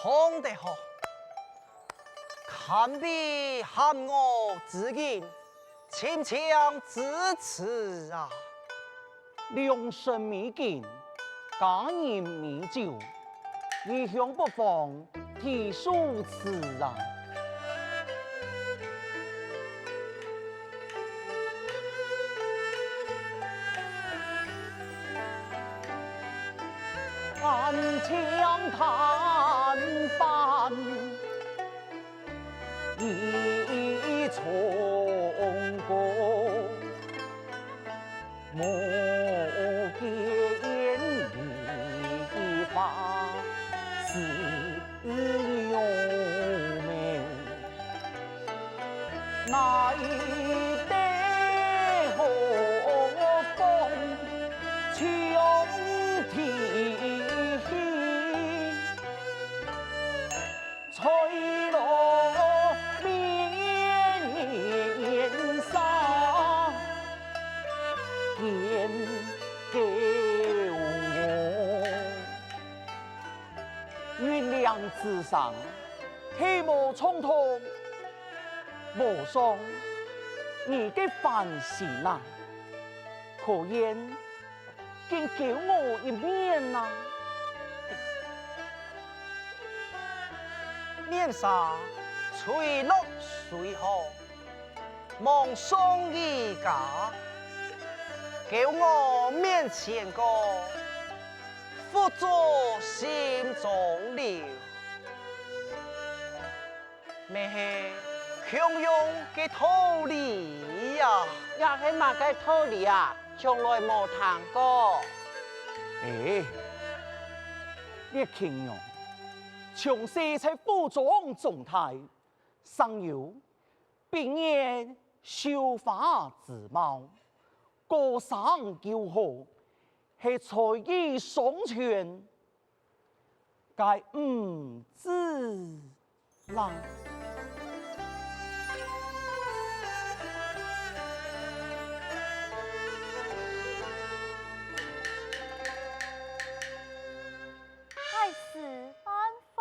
唱得好，堪比汉我之音，秦腔之词啊！良辰美景，佳人美酒，异乡不妨提书词啊！暗枪弹板一重过，莫见一发似幽美，乃得何风秋天。吹落面上，言给我。月亮之上，黑幕冲通，无上你的繁星啊，可言竟给我一面呐、面上垂落水河，望送一家，叫我面前个付作心中留，咩系强用嘅道理呀？也係嘛嘅道理啊，從來冇聽過。哎，你形容從細在府中狀態，尚有並業繡花之貌，歌聲叫好，係才藝雙全，該自然。还是安否？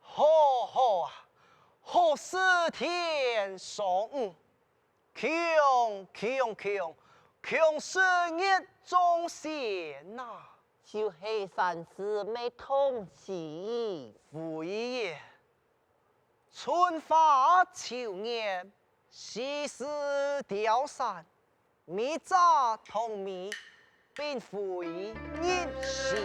好啊！好事天上，强是一种贤呐！就係三姊妹同喜，夫爷，春花秋月，西施貂蝉，蜜杂同蜜，并非一时。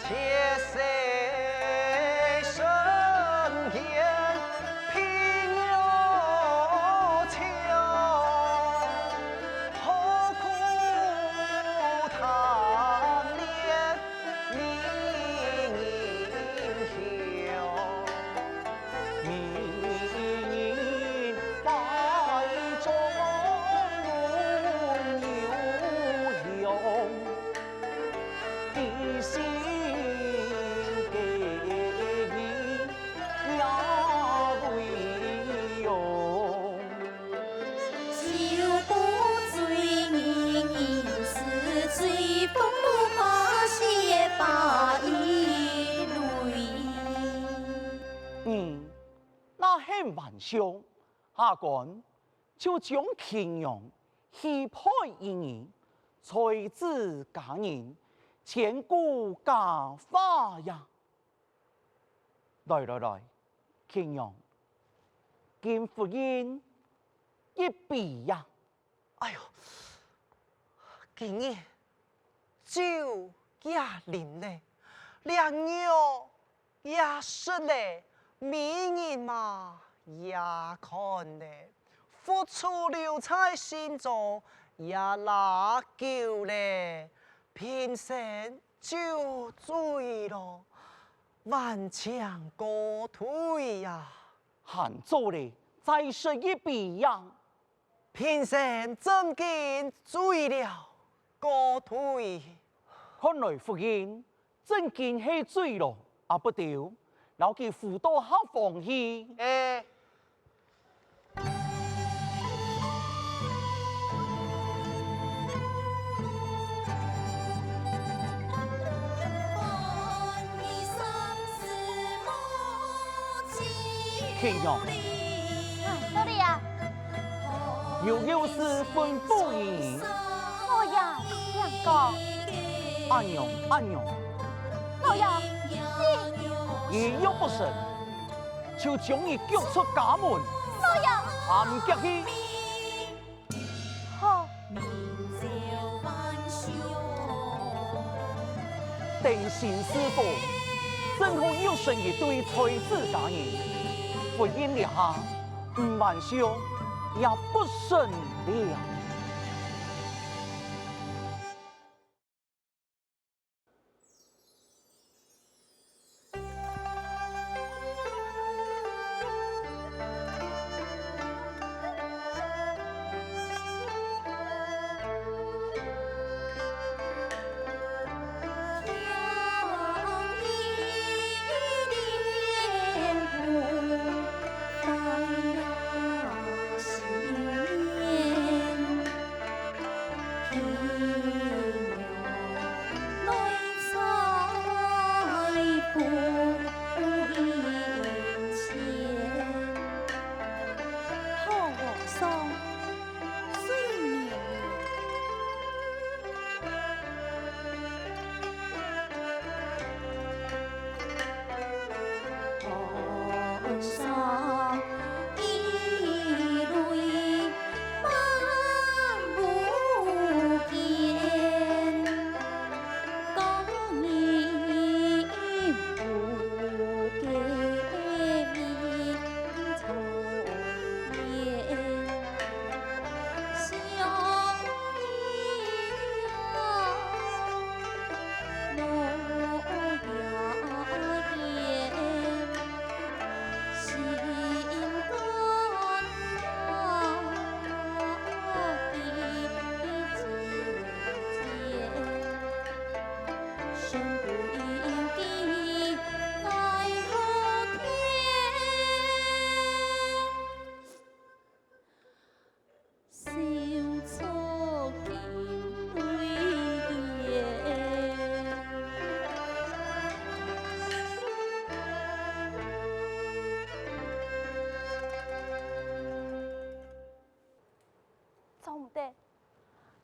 且谁声言平有桥，何苦贪恋明秀？明白中无有一心给你也为用。酒不醉人是醉，风不发泄把一泪。那很玩笑，下官就将形容戏派一人，才子佳人，千古佳话呀！来，形容见夫人一笔呀！哎呦，今日酒也啉嘞，良药也食嘞，美人嘛也看嘞，付出留在心中也拉久嘞，平生就醉了，顽强过退呀！喊做嘞，再说一笔呀！平生真见醉了，过退。看来夫人真见是醉了，啊不掉，老叫扶到下房去。天阳，老弟呀，有事吩咐你。我呀想讲，安娘，老爷，言若不慎，就将你脚出家门，老爷，含脚去。好，定心师傅，正好有生一对才子佳人，婚姻立下，唔玩笑也不顺了。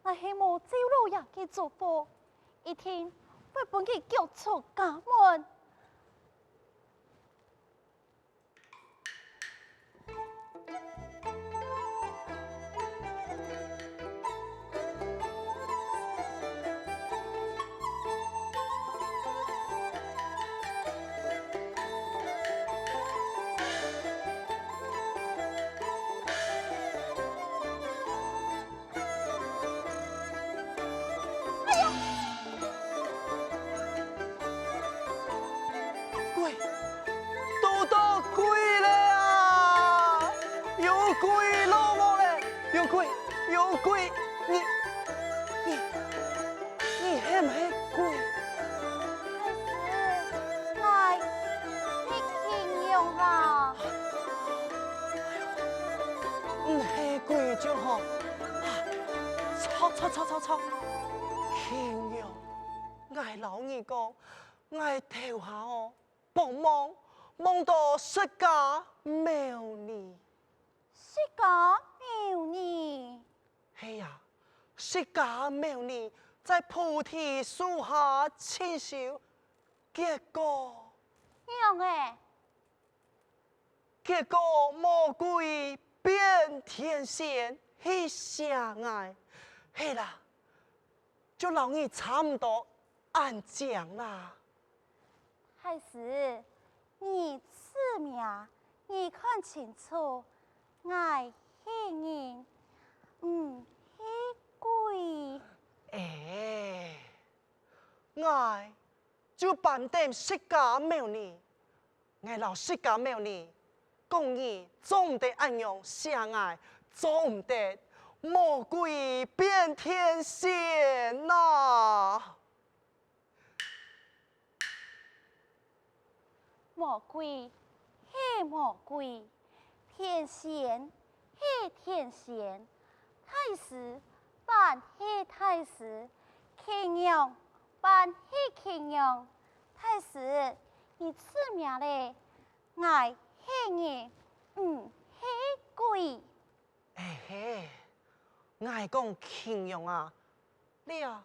我希望周老爷嘅祝福，一天会帮佢脚出家门。贵，都到贵了啊！有贵了我嘞，有贵，你还没贵？还是你形容啦。唔系贵就好。操！形容，我老二讲，我头下哦，望到释迦牟尼。释迦牟尼，系呀，释迦牟尼在菩提树下清修，结果魔鬼变天仙去相爱，系啦，就老二差唔多安讲啦。还是你字名，你看清楚，爱是人，唔是鬼。我就扮点释迦牟尼，我老释迦牟尼，讲你做唔得安样相爱，做唔得魔鬼变天仙呐！魔鬼是魔鬼，天仙是天仙，太师扮是太师，庆阳扮是庆阳，太师你出名嘞，爱是人，是贵。哎嘿，我讲形容啊，你啊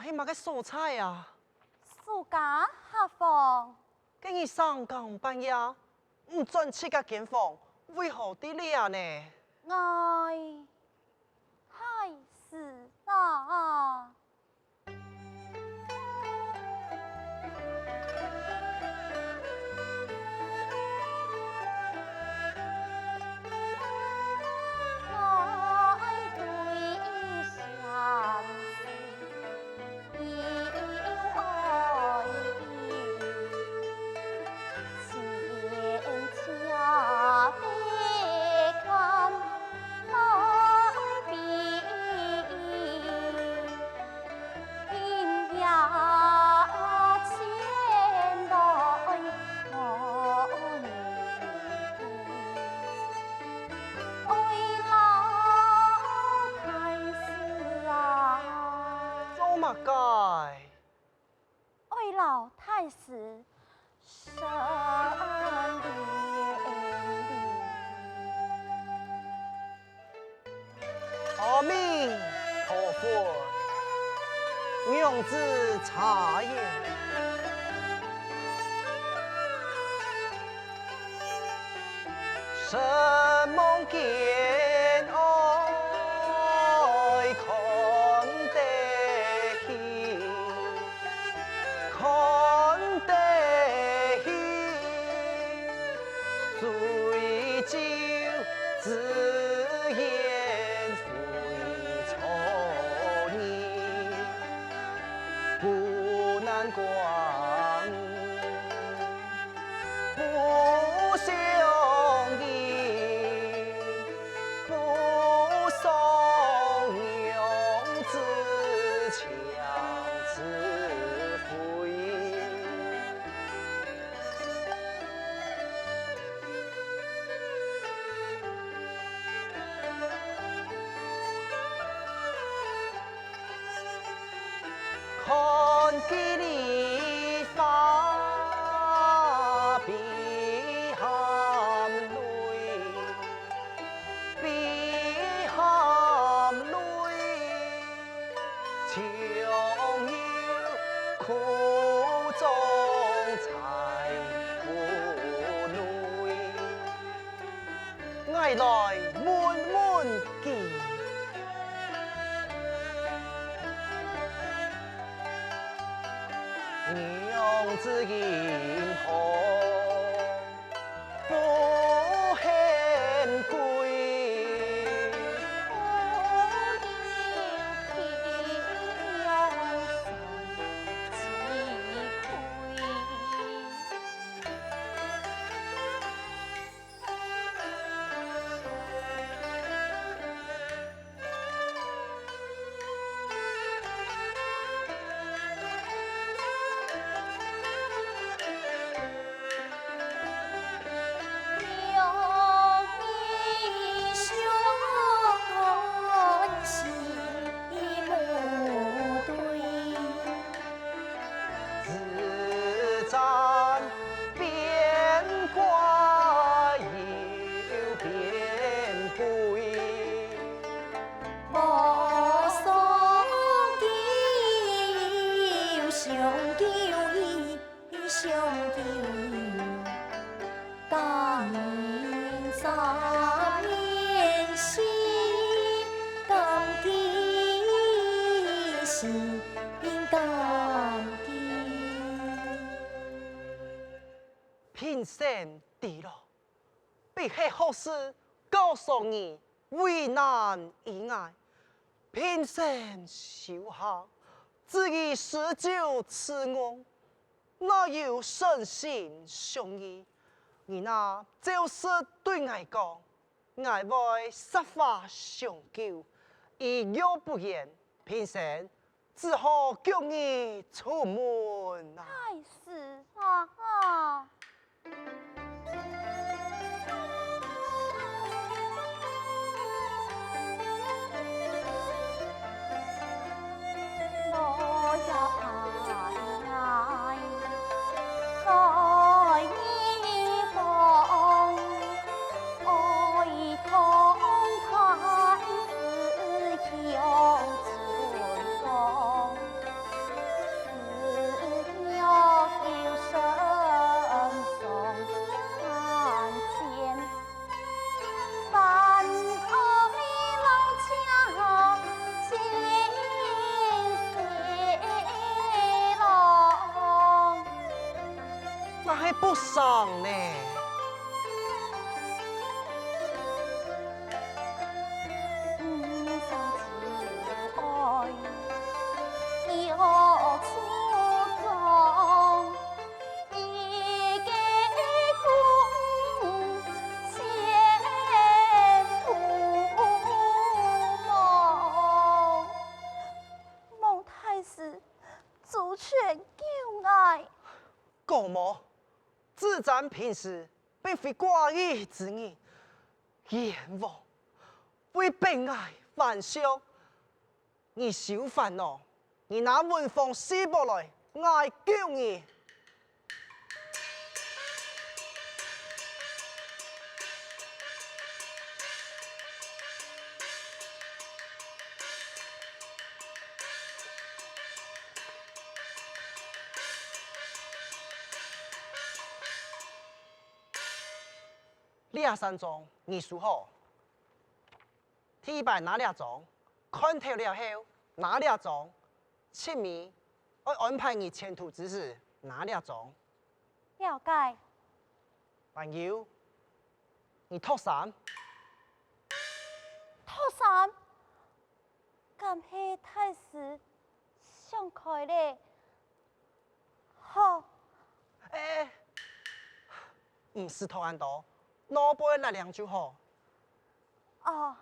起码个蔬菜啊，暑假下放，跟你上岗半夜，唔准去个间房，为何的你啊呢？爱太死啊！爱对相思，又爱千家悲看来比，天涯千代我爱老太师啊！做乜该？爱老太师身连理。阿弥陀佛，娘子茶也。什梦见爱看得起，看得起，醉酒自言非错意，不难关，不相依，不送娘子强自回。看见你花比含泪，比含泪，穷有苦中才苦累，爱来闷闷记。娘子银河不嫌贵，不应天上几有英雄惜母对。自战边关有边归，莫送旧上旧意，上旧意，家年三年时，甘记是甘记。平生地落，必系好事告诉你，为难以爱，平生修下，自己施酒赐我，哪有身心相依？你那就是对我讲，我会设法相救，一若不言，平生只好叫你出门啊！太师啊！我呀爱，爱你风。上呢？过么，自咱平时并非寡义之人，阎王为病爱犯笑，你小烦恼，你拿文风撕过来，爱救你。俩山庄你数好，第排哪俩庄，看透了后哪俩庄，前面我安排你前途之事哪俩庄。了解。朋友，你托衫，托衫，感谢太师想开咧。好，唔是托安多，攞杯力量就好。哦。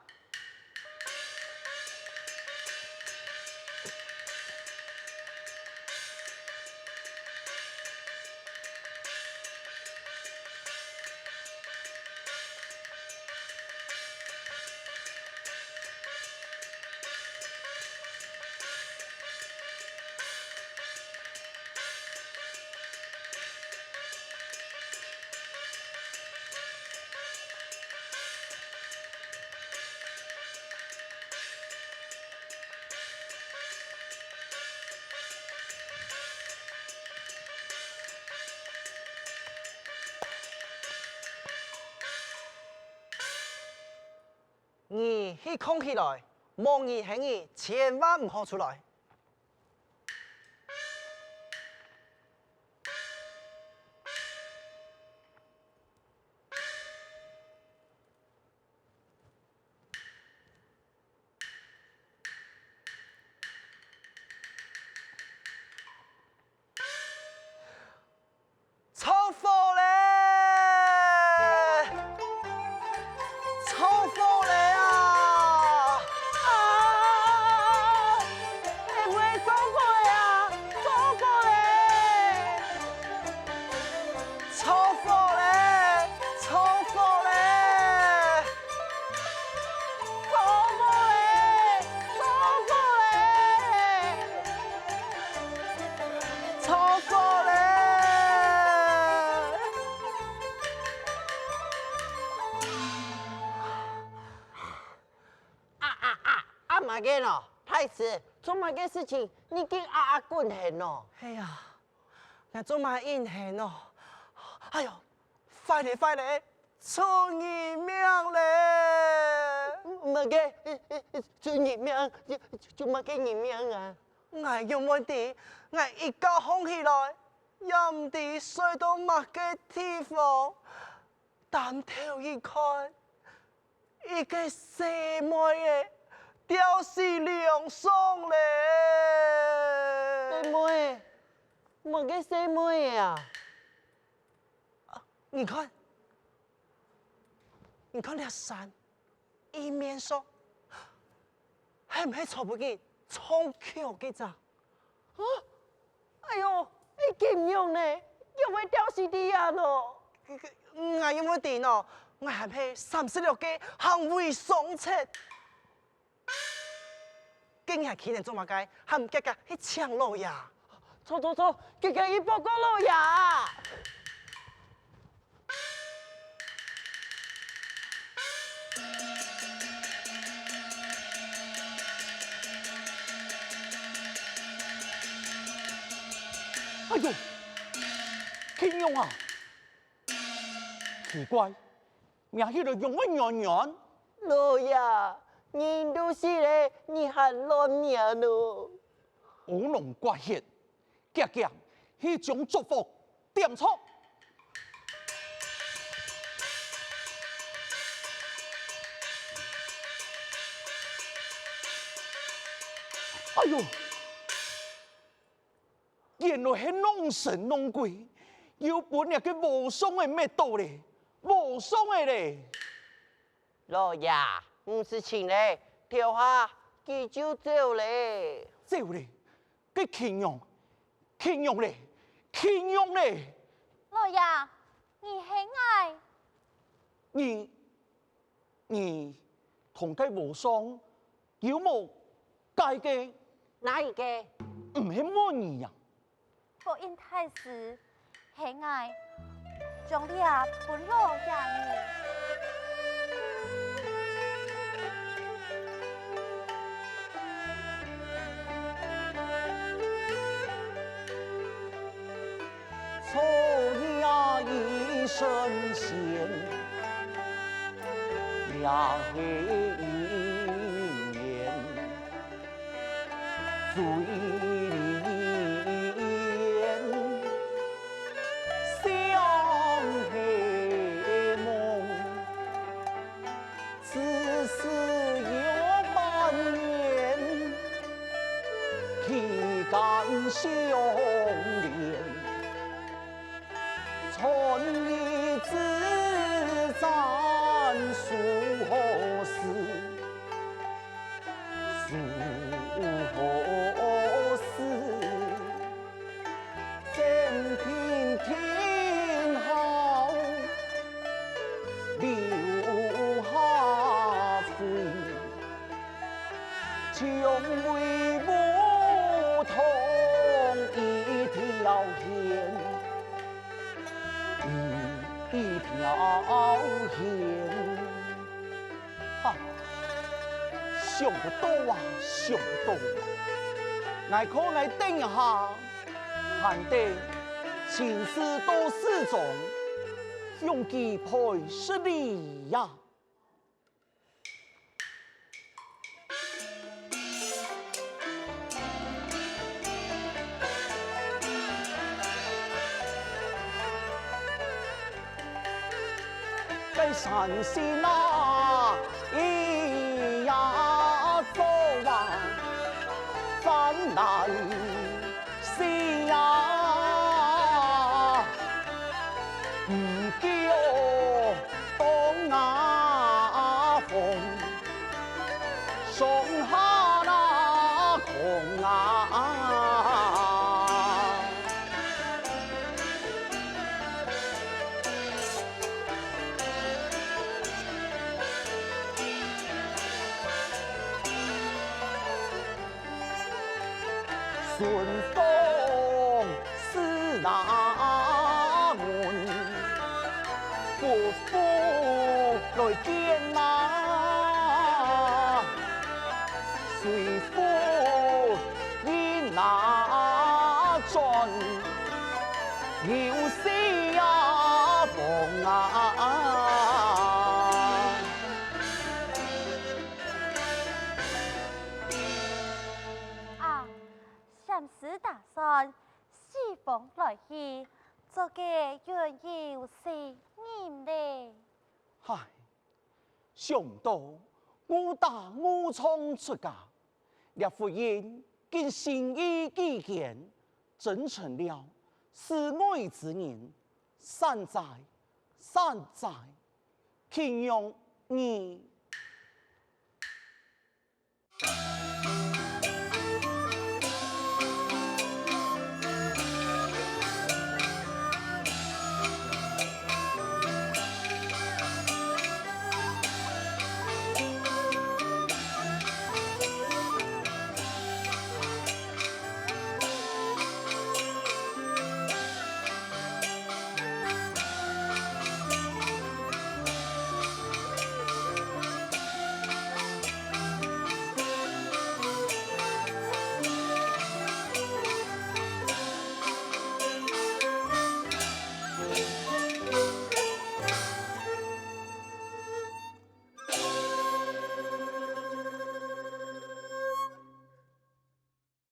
你去空起来，望你行你千万唔好出来。臭火嘞！臭火嘞啊！会不会臭火呀？臭火嘞！臭火嘞！臭火嘞！臭火嘞！臭火嘞！臭火嘞！阿妈嘅咯，太师做乜嘅事情，你竟阿滚行咯？哎呀，那做嘛阴险哦！哎呦，快点快点，出人命嘞！唔係嘅，做人命，做乜嘅人命啊？我用问题，我一觉空起来，也唔知睡到乜嘅地方，但头一看，一个小妹嘅吊死梁上嘞！細妹，乜嘅細妹啊？你看，你看那山，一面上，系唔系坐不紧，冲桥嘅咋？哎呦，你咁樣呢？又會掉死啲人咯？我有冇電哦？我係唔係36嘅行為喪失？今日起嚟做乜嘅？係唔吉噶？去搶路呀！錯，佢一報告老呀！哎呦，天用啊！奇怪，命喺度用乜樣樣？老呀，人都死咧，你還亂命咯？烏龍怪血，夾夾去將祝福點錯。哎呦，原来是弄神弄鬼，有本那个无双的咩道咧，无双的咧。老爷，不是请嘞，跳下佢就走嘞。走咧，佢庆阳咧，庆阳咧，老爷，你很爱你同佢无双有冇介嘅？哪一个？唔係乜嘢呀？福音太师很爱将你啊本老爷你。错呀一身险，两黑一年，醉里相黑梦，此事有半年，岂敢相连？春意自赞树何事？树何事？正平天好，留下悔，穷为不同一条线。一条线，哈，想不到啊，想不到！我可我等一下，还得前世多事中，用几倍是你呀。在山西那一呀走啊，咱来西呀，唔叫东啊风，上下那空啊。顺风是那门，不负来见那，随夫因那转，有死呀风啊！暂时打算西风来去，做个原有是人嘞。唉，想不到我大我冲出家，列夫人竟心意既坚，真成了是爱之人。善哉，庆阳你。